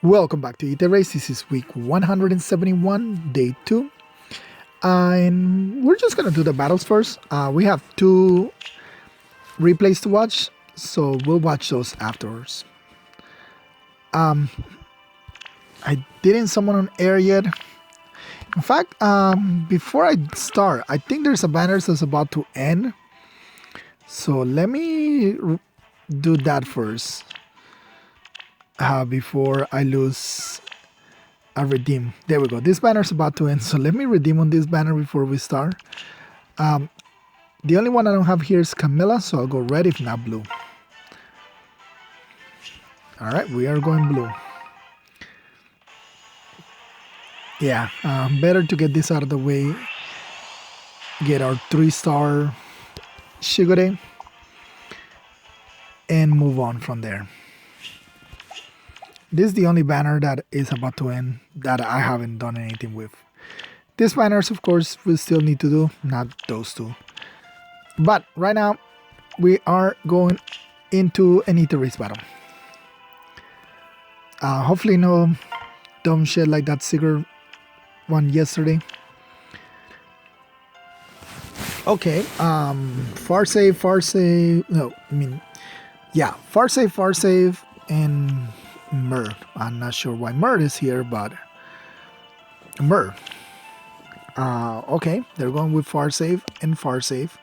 Welcome back to Aether Race. This is week 171, day 2. And we're just going to do the battles first. We have 2 replays to watch, so we'll watch those afterwards. I didn't summon on air yet. In fact, before I start, I think there's a banner that's about to end. So let me do that first. Before I lose a redeem. There we go. This banner's about to end, so let me redeem on this banner before we start. The only one I don't have here is Camilla, so I'll go red if not blue. Alright, we are going blue. Yeah, better to get this out of the way. Get our 3-star Shigure. And move on from there. This is the only banner that is about to end that I haven't done anything with. These banners, of course, we still need to do, not those 2. But right now, we are going into an Aether Race battle. Hopefully no dumb shit like that Sigurd one yesterday. Okay, far save, no, I mean, yeah, far save, and Marth. I'm not sure why Marth is here, but Marth. Okay, they're going with far save and far save.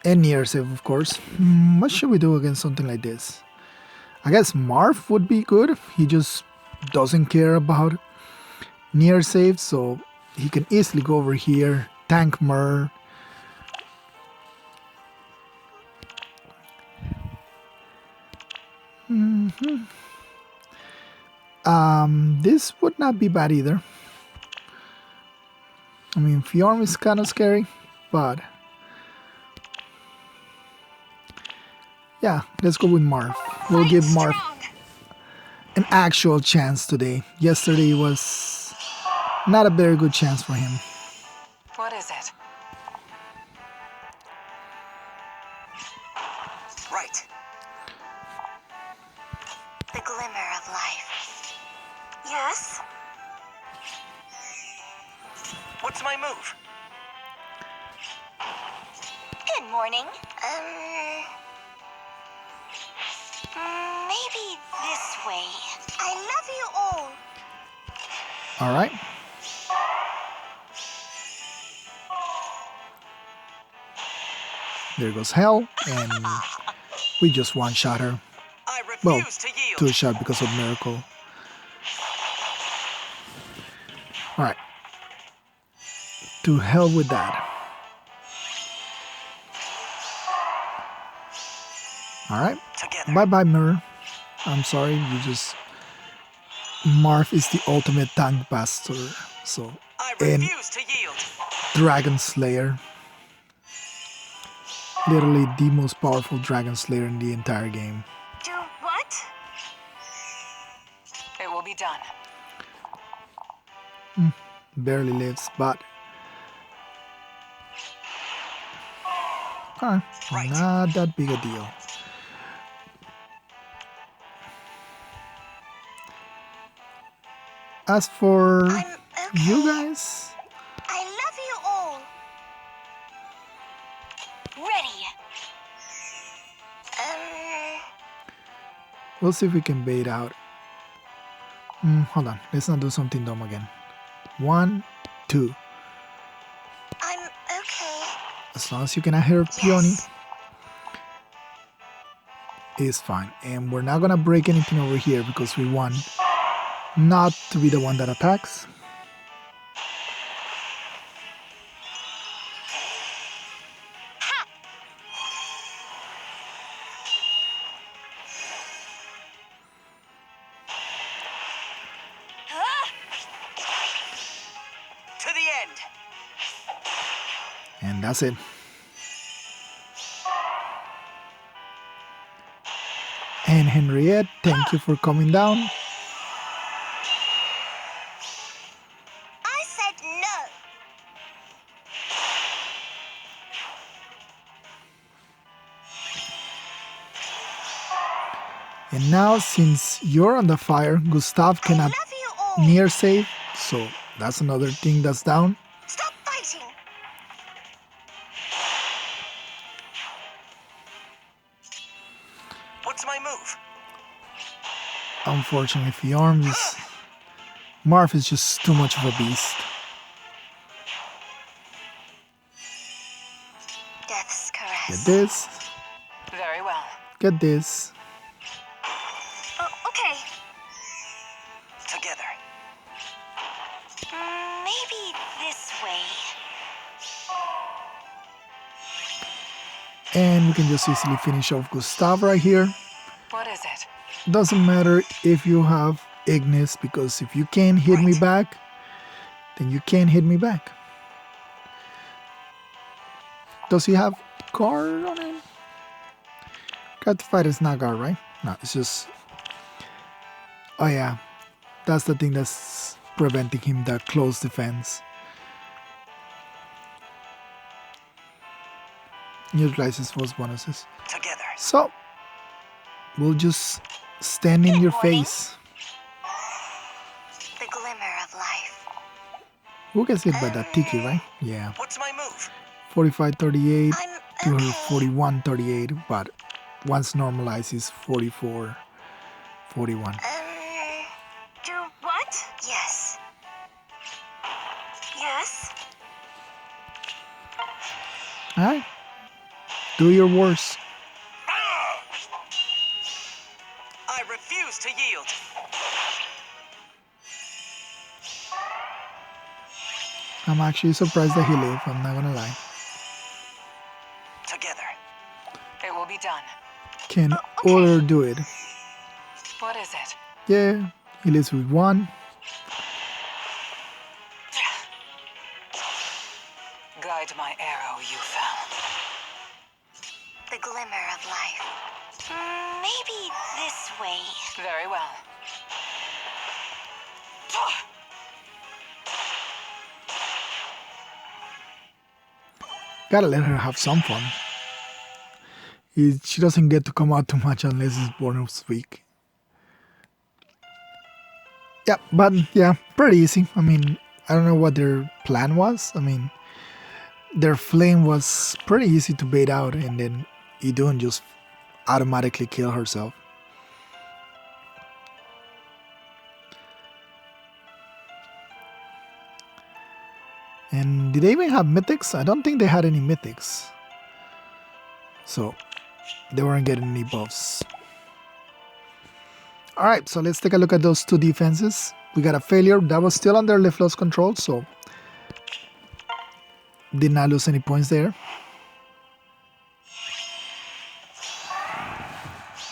And near save, of course. What should we do against something like this? I guess Marth would be good. He just doesn't care about near save, so he can easily go over here, tank Marth. This would not be bad either. I mean, Fjorm is kind of scary, but yeah, let's go with Marth. We'll give Marth an actual chance today. Yesterday was not a very good chance for him. What is it? Right. The glimmer of life. Yes? What's my move? Good morning. Maybe this way. I love you all. Alright. There goes Hell, and we just one-shot her. I refuse Well, to yield. 2-shot because of Miracle. Alright. To hell with that. Alright. Bye-bye, Mirror. I'm sorry, you just... Marth is the ultimate tank bastard. So, I and refuse to yield. Dragon Slayer. Literally the most powerful Dragon Slayer in the entire game. Do what? It will be done. Barely lives, but... Right. Not that big a deal. As for I'm okay. you guys, I love you all. Ready. we'll see if we can bait out. Hold on, let's not do something dumb again. 1, 2. I'm okay. As long as you cannot hear Peony, Yes. is fine. And we're not gonna break anything over here because we want not to be the one that attacks. To the end. And that's it. And Henriette, thank you for coming down. I said no. And now, since you're on the fire, Gustav I cannot love you all. near save, so that's another thing that's down. Stop fighting. What's my move? Unfortunately, Fjorm is... Marth is just too much of a beast. Death's Get caress. this, Very well. get this. Oh, okay. Together. Maybe this way. And we can just easily finish off Gustav right here. What is it? Doesn't matter if you have Ignis, because if you can't hit me back, then you can't hit me back. Does he have guard on him? Got to fight is not guard, right? No, it's just... Oh yeah, that's the thing that's preventing him, that close defense. Utilizes force bonuses. Together. So, we'll just stand in Good your morning. face. The glimmer of life. Who gets hit by that Tiki, right? Yeah. What's my move? 45, 38 I'm to okay. her 41, 38, but once normalized is 44, 41. Do what? Yes. Yes. Alright. Do your worst. I refuse to yield. I'm actually surprised that he lived, I'm not gonna lie. Together. It will be done. Can okay. Order do it? What is it? Yeah, he lives with 1. Guide my arrow, you foul. The glimmer of life. Maybe this way. Very well. Gotta let her have some fun. She doesn't get to come out too much unless it's bonus week. Yeah, but yeah, pretty easy. I mean, I don't know what their plan was. I mean, their flame was pretty easy to bait out, and then Idun just automatically kill herself. And did they even have mythics? I don't think they had any mythics. So, they weren't getting any buffs. Alright, so let's take a look at those two defenses. We got a failure. That was still under Liflo's control, so did not lose any points there.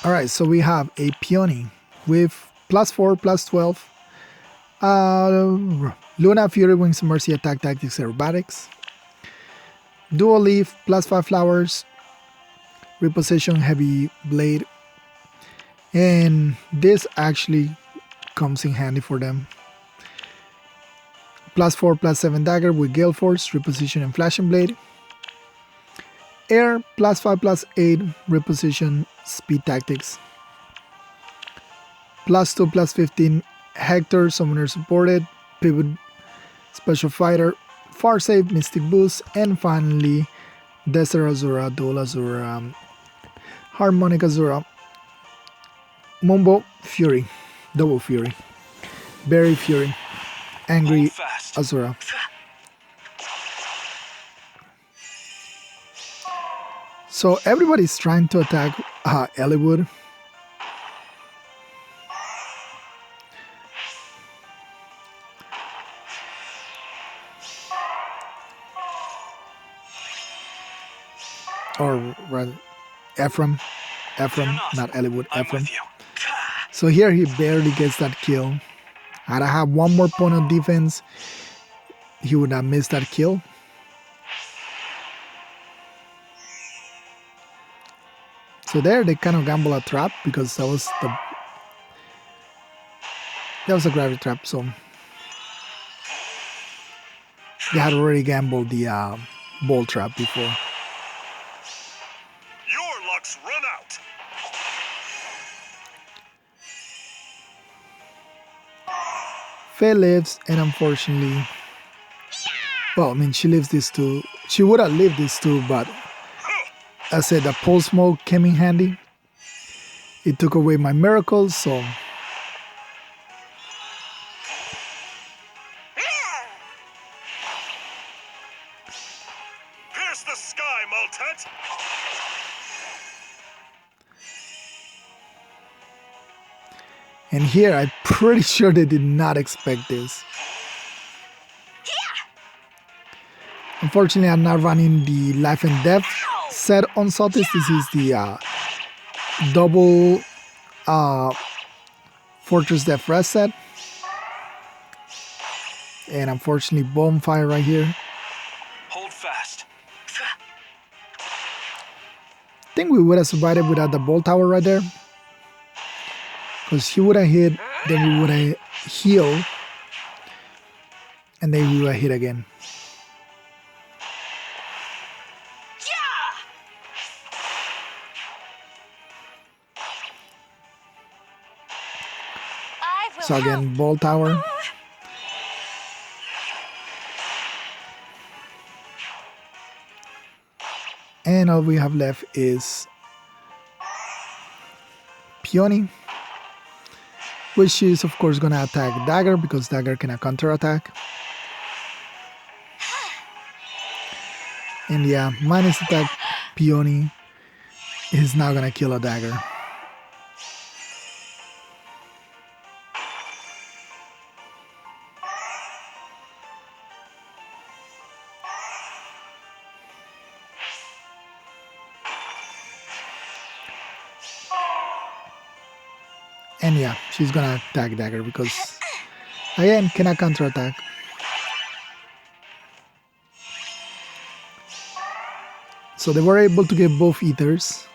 Alright, so we have a Peony with +4, +12. Luna, Fury, Wings of Mercy, Attack, Tactics, Aerobatics. Dual Leaf, +5 Flowers. Reposition, Heavy Blade. And this actually comes in handy for them. +4, +7 Dagger with Gale Force, Reposition, and Flashing Blade. Air, +5, +8 Reposition, Speed Tactics. +2, +15 Hector, Summoner Supported, Pivot, Special Fighter, Far Save, Mystic Boost, and finally Desert Azura, Dual Azura, Harmonic Azura, Mumbo, Fury, Double Fury, Berry Fury, Angry Fast. Azura. So everybody's trying to attack Eliwood. Or rather, Ephraim, not Eliwood, I'm Ephraim. with you. So here he barely gets that kill. Had I had one more point of defense, he would have missed that kill. So there they kind of gamble a trap because that was a gravity trap. So they had already gambled the ball trap before. Your luck's run out. Faye lives, and unfortunately, well, I mean, she lives this too. She would have lived this too, but I said the pole smoke came in handy. It took away my miracles, so Pierce the sky, Maltet! and here I'm pretty sure they did not expect this. Unfortunately, I'm not running the life and death set on Saltis. This is the double Fortress Death Rest set. And unfortunately, bonfire right here. Hold fast. I think we would have survived it without the bolt tower right there. Because he would have hit, then we would have healed. And then we would have hit again. So again, bolt tower. And all we have left is Peony, which is of course gonna attack Dagger because Dagger cannot counterattack. And yeah, minus attack Peony is now gonna kill a Dagger. And yeah, she's gonna attack Dagger because again cannot counterattack. So they were able to get both Ethers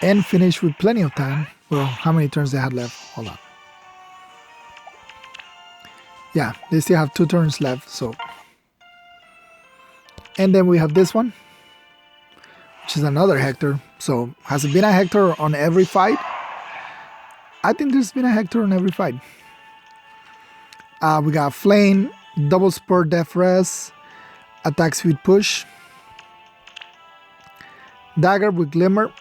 and finish with plenty of time. Well, how many turns they had left? Hold on. Yeah, they still have 2 turns left, so. And then we have this one, which is another Hector. So has it been a Hector on every fight? I think there's been a Hector on every fight. We got Flame, Double Spur Death Res, Attack Speed Push, Dagger with Glimmer,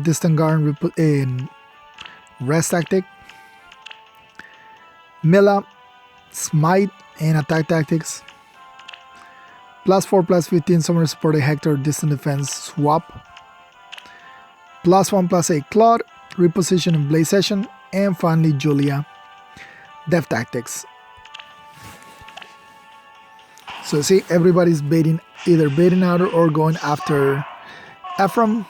Distant Guard in Rest Tactic, Milla, Smite, and Attack Tactics, +4/+15 Summoner Supported Hector Distant Defense Swap, +1/+8 Claude, Reposition and Blaze Session, and finally Julia, Death Tactics. So see, everybody's baiting, either baiting out or going after Ephraim.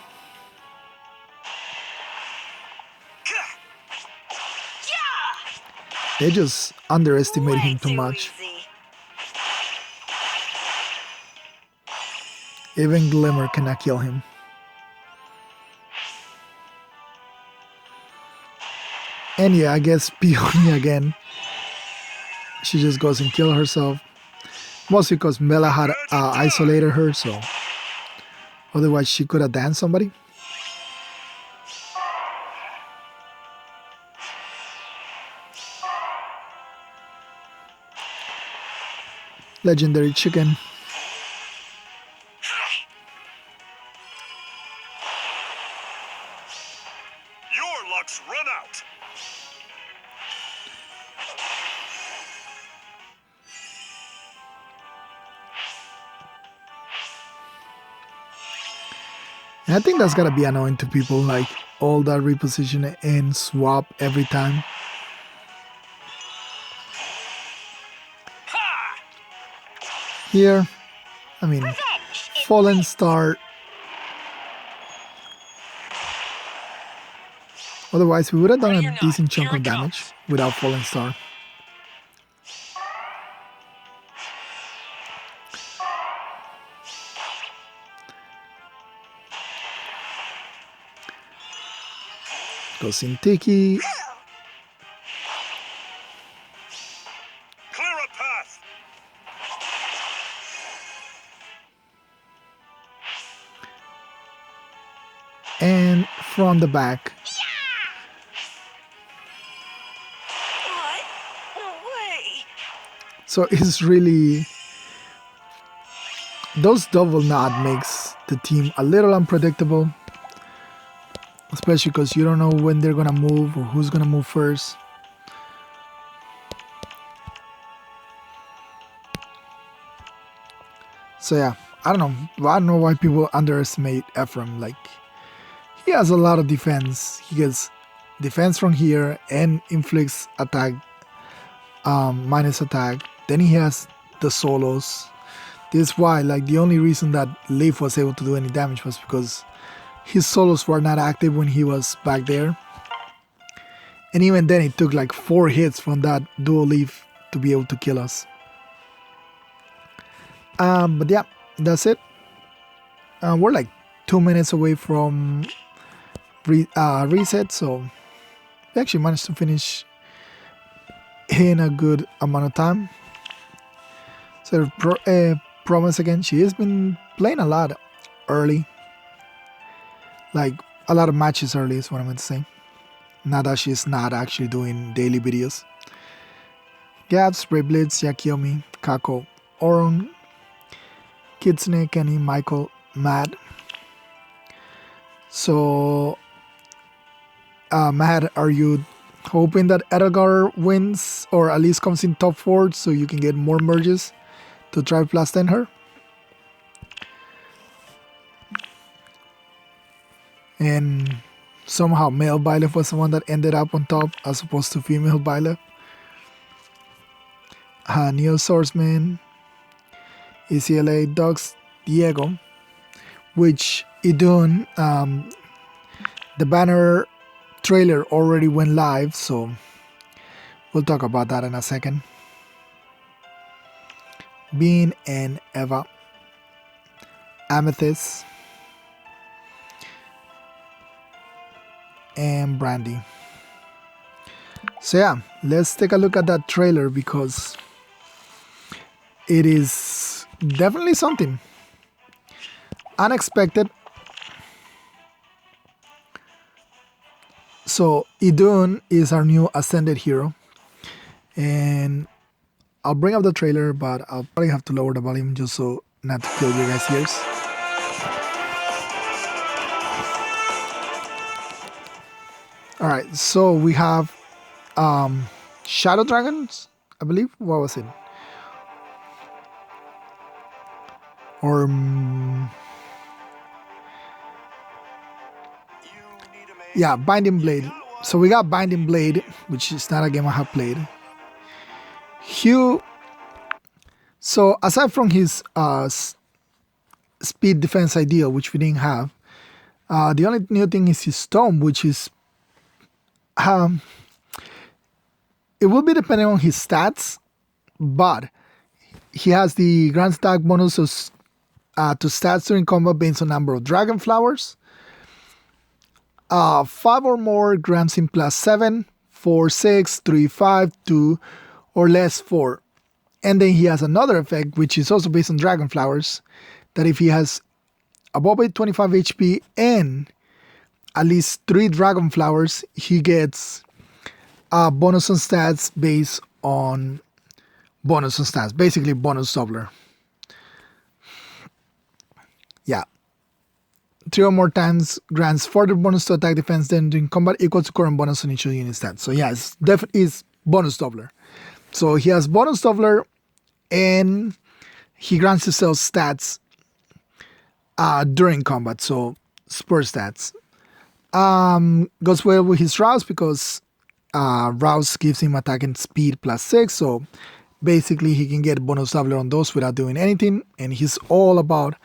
They just underestimate him too much. Even Glimmer cannot kill him. And yeah, I guess Peony again. She just goes and kills herself. Mostly because Mela had isolated her, so otherwise she could have danced somebody. Legendary Chicken. Your luck's run out. And I think that's gotta be annoying to people, like all that reposition and swap every time. Here, I mean, Fallen Star. Otherwise, we would have done a decent chunk of damage without Fallen Star. Goes in Tiki. Clear a path. And from the back. What? No way. So it's really, those double knot makes the team a little unpredictable, especially because you don't know when they're gonna move or who's gonna move first. So yeah, I don't know. I don't know why people underestimate Ephraim. Like, he has a lot of defense. He gets defense from here and inflicts attack, minus attack. Then he has the solos. This is why, like, the only reason that Leaf was able to do any damage was because his solos were not active when he was back there. And even then, it took like 4 hits from that dual Leaf to be able to kill us. But yeah, that's it. We're like 2 minutes away from reset, so we actually managed to finish in a good amount of time. So Promise again, she has been playing a lot early, like a lot of matches early is what I meant to say. Not that she's not actually doing daily videos. Gats, Brave Blitz, Yakiomi, Kako, Oron, Kitsune, Kenny, Michael, Matt. So, Matt, are you hoping that Edgar wins or at least comes in top 4 so you can get more merges to try plus 10 her? And somehow male Byleth was the one that ended up on top as opposed to female Byleth. Neo Swordsman, ECLA, Dogs, Diego, which Idun, the banner trailer already went live, so we'll talk about that in a second. Bean and Eva, Amethyst, and Brandy. So yeah, let's take a look at that trailer because it is definitely something unexpected. So Idun is our new ascended hero, and I'll bring up the trailer, but I'll probably have to lower the volume just so not to kill your guys' ears. Alright, so we have Shadow Dragons, I believe. What was it? Or yeah, Binding Blade. So we got Binding Blade, which is not a game I have played. Hugh. So aside from his speed defense ideal, which we didn't have, the only new thing is his Storm, which is it will be depending on his stats, but he has the grand stack bonus to stats during combat based on number of dragon flowers. 5 or more grants him plus 7, 4, 6, 3, 5, 2, or less 4. And then he has another effect, which is also based on dragon flowers, that if he has above 25 HP and at least 3 dragon flowers, he gets a bonus on stats based on bonus on stats, basically bonus doubler. Yeah. 3 or more times grants further bonus to attack defense then during combat equal to current bonus on each unit stats. So yeah, it's definitely is bonus doubler. So he has bonus doubler and he grants himself stats during combat. So spur stats. Goes well with his Rouse because Rouse gives him attacking speed plus 6. So basically he can get bonus doubler on those without doing anything. And he's all about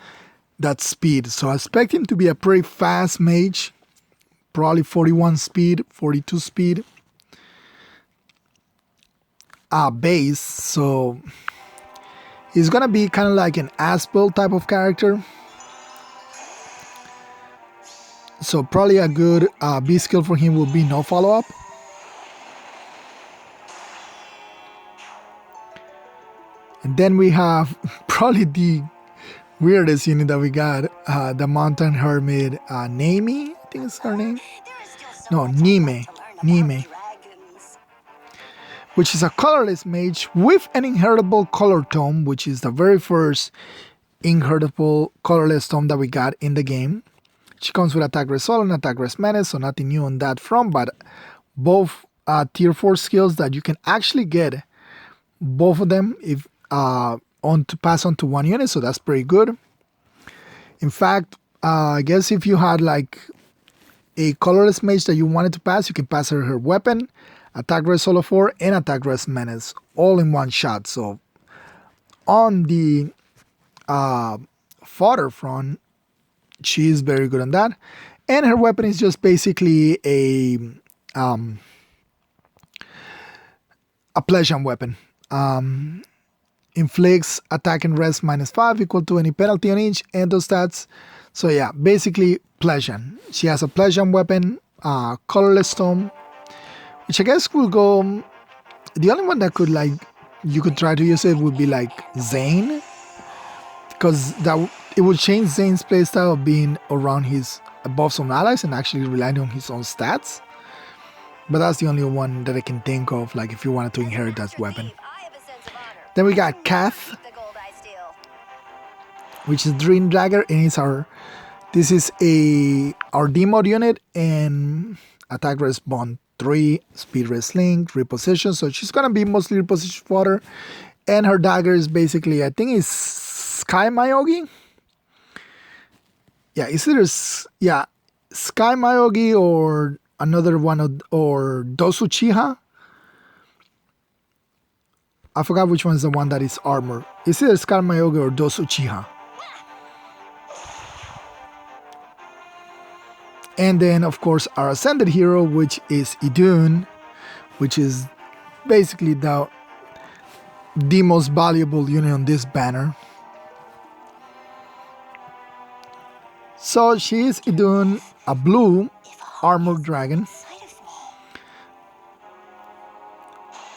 that speed. So I expect him to be a pretty fast mage. Probably 41 speed, 42 speed. Base. So he's gonna be kind of like an Aspel type of character. So probably a good B skill for him will be no follow-up. And then we have probably the weirdest unit that we got, the Mountain Hermit, Nami, I think is her name. No, Nime. which is a colorless mage with an inheritable color tome, which is the very first inheritable colorless tome that we got in the game. She comes with attack rest solo and attack rest menace, so nothing new on that front, but both tier 4 skills that you can actually get both of them if on to pass on to one unit, so that's pretty good. In fact, I guess if you had like a colorless mage that you wanted to pass, you can pass her weapon, attack rest solo 4, and attack rest menace all in one shot. So on the fodder front, she is very good on that, and her weapon is just basically a pleasure weapon. Inflicts attack and rest -5 equal to any penalty on each and those stats. So yeah, basically pleasure. She has a pleasure weapon, colorless tome, which I guess will go. The only one that could like you could try to use it would be like Zane, because that it would change Zane's playstyle of being around his above some allies and actually relying on his own stats. But that's the only one that I can think of, like if you wanted to inherit that weapon. Then we got Kath, which is Dream Dagger, and this is our D-mode unit, and attack rest bond 3, speed rest link, reposition, so she's gonna be mostly reposition fodder, and her dagger is basically, I think it's Sky Myogi? Yeah, it's either Sky Myogi or another one, or Dosu Chiha. I forgot which one is the one that is armor. It's either Sky Myogi or Dosu Chiha. And then, of course, our Ascended Hero, which is Idun, which is basically the most valuable unit on this banner. So she is Idun, a blue armored dragon.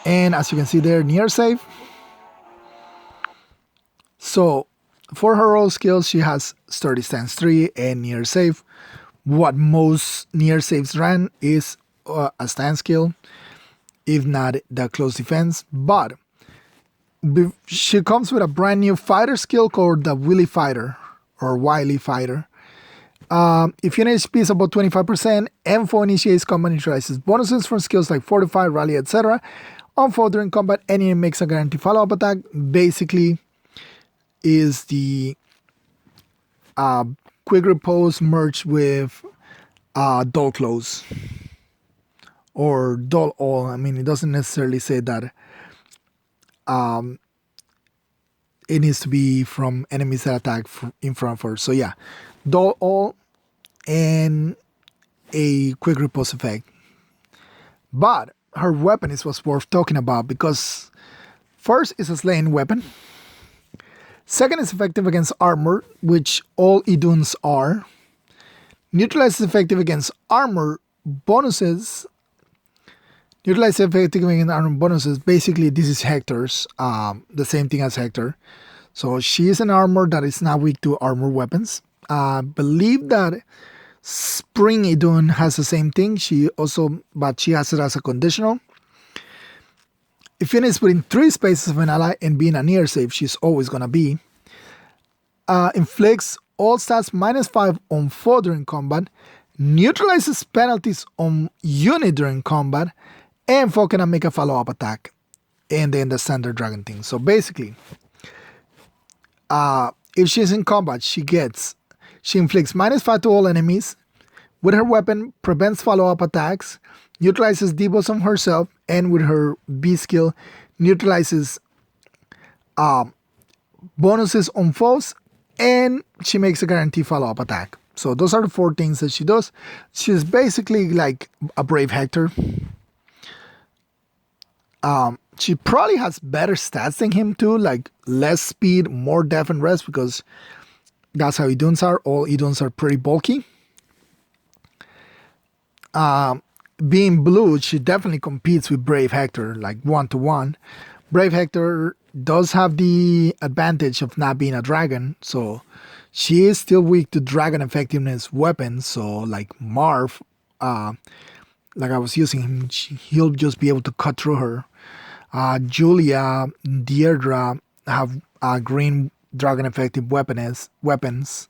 And as you can see there, near save. So for her roll skills, she has sturdy stance 3 and near save. What most near saves ran is a stance skill, if not the close defense. But she comes with a brand new fighter skill called the Willy Fighter or Wily Fighter. If unit HP is about 25%, M4 initiates combat neutralizes bonuses from skills like Fortify, Rally, etc. On foe during combat, any makes a guaranteed follow-up attack. Basically, is the quick repose merged with dull close or dull all. I mean, it doesn't necessarily say that it needs to be from enemies that attack in front of her. So yeah, dull all and a quick repose effect. But her weapon is what's worth talking about, because first is a slaying weapon. Second is effective against armor, which all Iduns are. Neutralize is effective against armor bonuses. Neutralize is effective against armor bonuses. Basically, this is Hector's, the same thing as Hector. So she is an armor that is not weak to armor weapons. I believe that Spring Idun has the same thing. But she has it as a conditional. If unit is within 3 spaces of an ally and being a near save, she's always gonna be. Inflicts all stats -5 on foe during combat. Neutralizes penalties on unit during combat. And foe cannot make a follow-up attack. And then the standard dragon thing. So basically, if she's in combat, she inflicts -5 to all enemies. With her weapon, prevents follow-up attacks, neutralizes debuffs on herself, and with her B skill, neutralizes bonuses on foes, and she makes a guaranteed follow-up attack. So those are the 4 things that she does. She's basically like a Brave Hector. She probably has better stats than him too, like less speed, more def and rest, because that's how Iduns are. All Iduns are pretty bulky. Being blue, she definitely competes with Brave Hector, like 1-to-1. Brave Hector does have the advantage of not being a dragon, so she is still weak to dragon effectiveness weapons. So like Marth, like I was using him, he'll just be able to cut through her. Julia, Deirdre have green dragon effective weapons.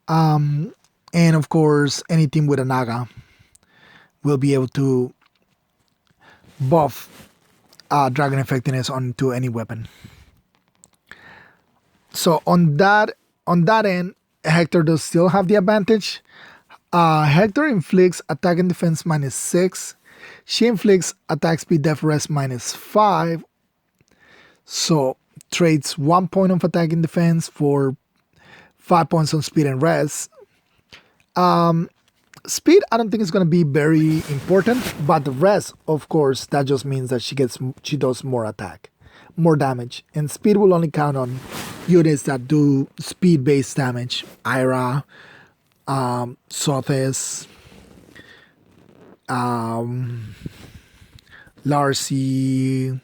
And of course, any team with a Naga will be able to buff dragon effectiveness onto any weapon. So on that end, Hector does still have the advantage. Hector inflicts attack and defense -6. She inflicts attack speed def rest -5. So trades 1 point of attack and defense for 5 points on speed and rest. Speed, I don't think it's going to be very important, but the rest, of course, that just means that she does more attack, more damage, and speed will only count on units that do speed-based damage. Ira, Sothis, Larcy,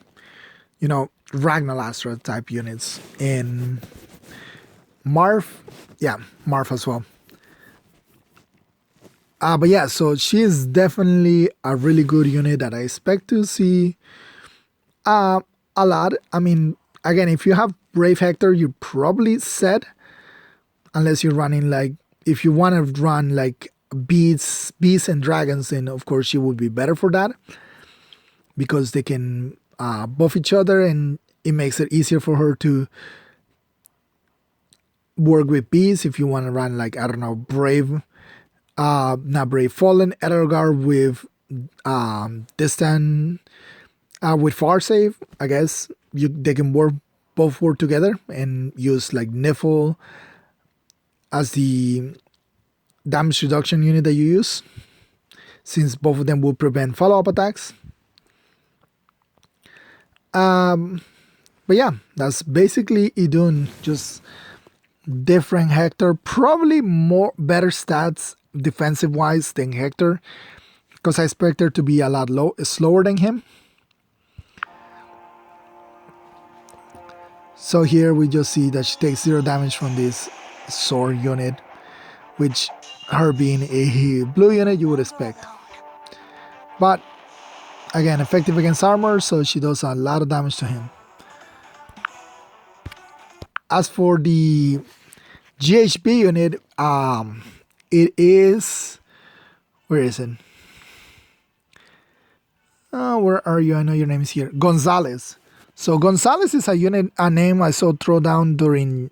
Ragnalastra type units, and Marth, Marth as well. But yeah, so she is definitely a really good unit that I expect to see a lot. I mean, again, if you have Brave Hector, you're probably set. Unless you're running if you want to run beasts and dragons, then of course she would be better for that. Because they can buff each other and it makes it easier for her to work with beasts. If you want to run I don't know, Brave... not Brave, Fallen Edelgar with distant with far save. I guess they can both work together and use Niffle as the damage reduction unit that you use, since both of them will prevent follow-up attacks. But yeah, that's basically Idun. Just different Hector, probably better stats defensive wise than Hector, because I expect her to be a lot slower than him. So here we just see that she takes 0 damage from this sword unit, which her being a blue unit you would expect. But again, effective against armor, so she does a lot of damage to him. As for the GHB unit, it is... Where is it? Where are you? I know your name is here. Gonzalez. So Gonzalez is a name I saw throw down during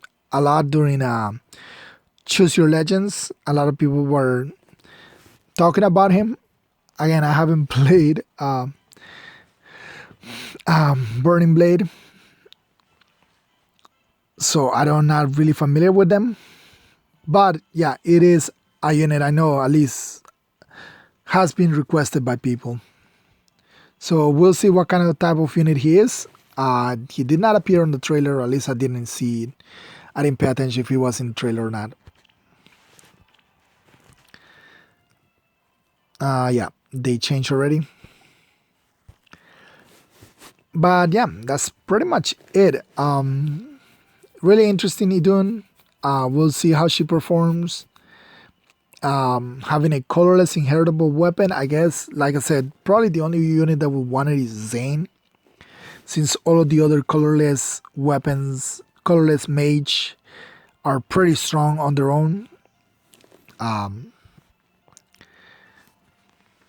Choose Your Legends. A lot of people were talking about him. Again, I haven't played Burning Blade, so I'm not really familiar with them. But yeah, it is a unit I know at least has been requested by people. So we'll see what kind of type of unit he is. He did not appear on the trailer, or at least I didn't see it. I didn't pay attention if he was in the trailer or not. Yeah, they changed already. But yeah, that's pretty much it. Really interesting Idun. We'll see how she performs. Having a colorless inheritable weapon, I guess, like I said, probably the only unit that would want it is Zane, since all of the other colorless weapons, colorless mage, are pretty strong on their own.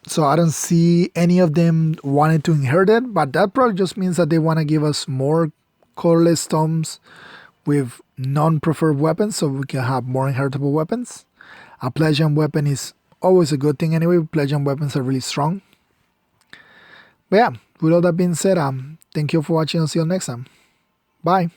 So I don't see any of them wanting to inherit it, but that probably just means that they want to give us more colorless tomes with non-preferred weapons, so we can have more inheritable weapons. A Pledgeon weapon is always a good thing anyway. Pledgeon weapons are really strong. But yeah, with all that being said, thank you for watching. I'll see you next time. Bye.